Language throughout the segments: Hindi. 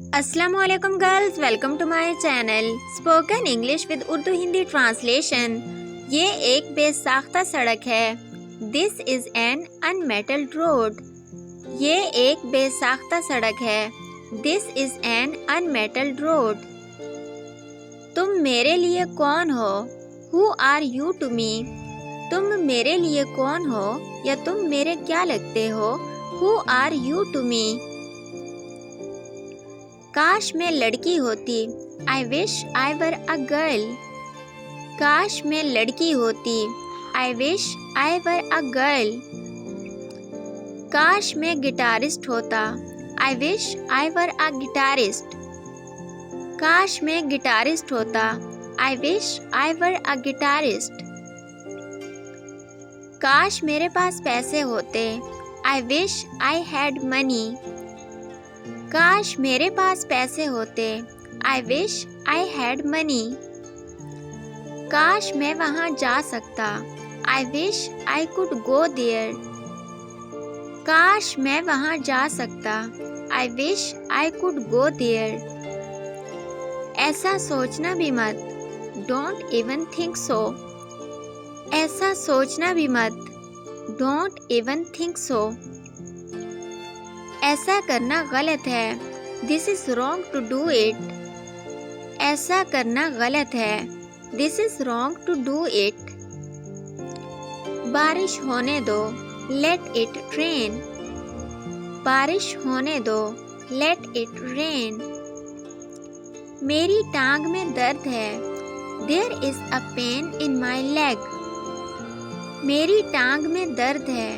अस्सलामुअलैकुम girls, welcome to my channel spoken English with Urdu Hindi translation. ये एक बेसाख्ता सड़क है। This is an unmetalled road. ये एक बेसाख्ता सड़क है। This is an unmetalled road. तुम मेरे लिए कौन हो? Who are you to me? तुम मेरे लिए कौन हो या तुम मेरे क्या लगते हो? Who are you to me? काश मैं लड़की होती। I wish I were a girl. काश मैं लड़की होती। I wish I were a girl. काश मैं गिटारिस्ट होता। I wish I were a guitarist. काश मैं गिटारिस्ट होता। I wish I were a guitarist. काश मेरे पास पैसे होते। I wish I had money. काश मेरे पास पैसे होते। I wish I had money. काश मैं वहाँ जा सकता। I wish I could go there. काश मैं वहाँ जा सकता। I wish I could go there. ऐसा सोचना भी मत। Don't even think so. ऐसा सोचना भी मत। Don't even think so. ऐसा करना गलत है। This is wrong to do it. ऐसा करना गलत है। This is wrong to do it. बारिश होने दो। Let it rain. बारिश होने दो। Let it rain. मेरी टांग में दर्द है। There is a pain in my leg. मेरी टांग में दर्द है।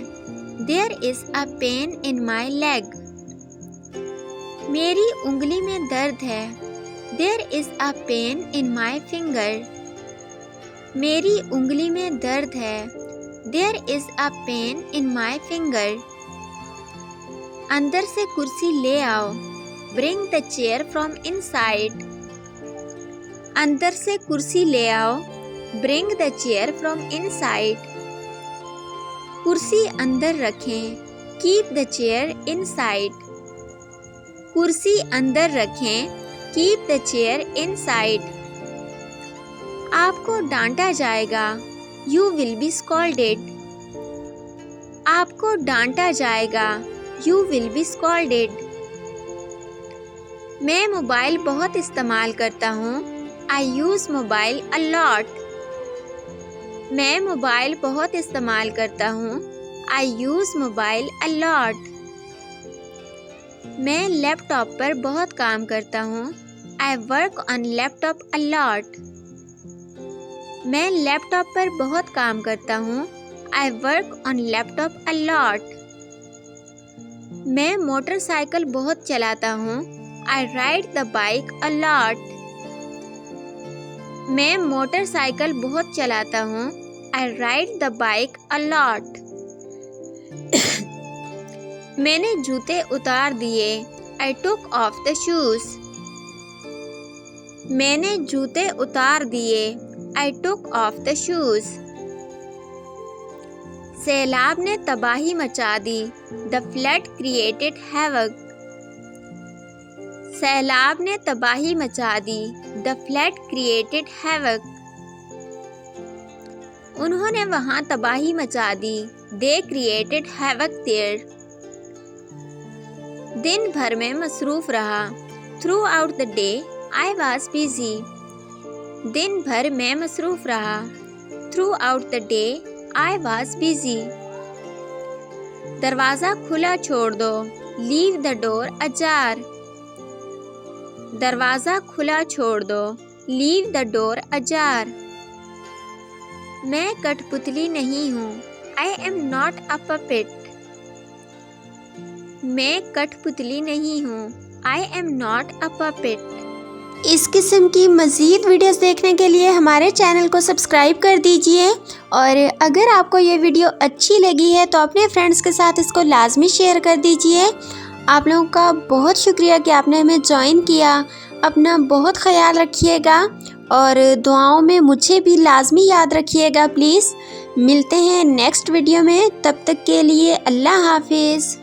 There is a pain in my leg. मेरी उंगली में दर्द है। There is a pain in my finger. मेरी उंगली में दर्द है। There is a pain in my finger. अंदर से कुर्सी ले आओ। Bring the chair from inside. अंदर से कुर्सी ले आओ। Bring the chair from inside. कुर्सी अंदर रखें। Keep the chair inside. कुर्सी अंदर रखें। Keep the chair inside. आपको डांटा जाएगा। You will be scolded. आपको डांटा जाएगा। You will be scolded. मैं मोबाइल बहुत इस्तेमाल करता हूँ। आई यूज़ मोबाइल अ लॉट। मैं मोबाइल बहुत इस्तेमाल करता हूँ। आई यूज़ मोबाइल अ लॉट। मैं लैपटॉप पर बहुत काम करता हूँ। I work on laptop a lot. मैं लैपटॉप पर बहुत काम करता हूँ। I work on laptop a lot. मैं मोटरसाइकिल बहुत चलाता हूँ। I ride the bike a lot. मैं मोटरसाइकिल बहुत चलाता हूँ। I ride the bike a lot. मैंने जूते उतार दिए। I took off the shoes. मैंने जूते उतार दिए। I took off the shoes. सैलाब ने तबाही मचा दी। The flood created havoc. सैलाब ने तबाही मचा दी। The flood created havoc. उन्होंने वहां तबाही मचा दी। They created havoc there. दिन भर में मसरूफ रहा। Throughout the day I was busy. दिन भर में मसरूफ रहा। Throughout the day I was busy. दरवाज़ा खुला छोड़ दो। Leave the door ajar. दरवाज़ा खुला छोड़ दो। Leave the door ajar. मैं कठपुतली नहीं हूँ। I am not a puppet. मैं कठपुतली नहीं हूँ। I am not a puppet. इस किस्म की मज़ीद वीडियोस देखने के लिए हमारे चैनल को सब्सक्राइब कर दीजिए और अगर आपको ये वीडियो अच्छी लगी है तो अपने फ्रेंड्स के साथ इसको लाजमी शेयर कर दीजिए। आप लोगों का बहुत शुक्रिया कि आपने हमें ज्वाइन किया। अपना बहुत ख्याल रखिएगा और दुआओं में मुझे भी लाजमी याद रखिएगा प्लीज़। मिलते हैं नेक्स्ट वीडियो में, तब तक के लिए अल्लाह हाफिज़।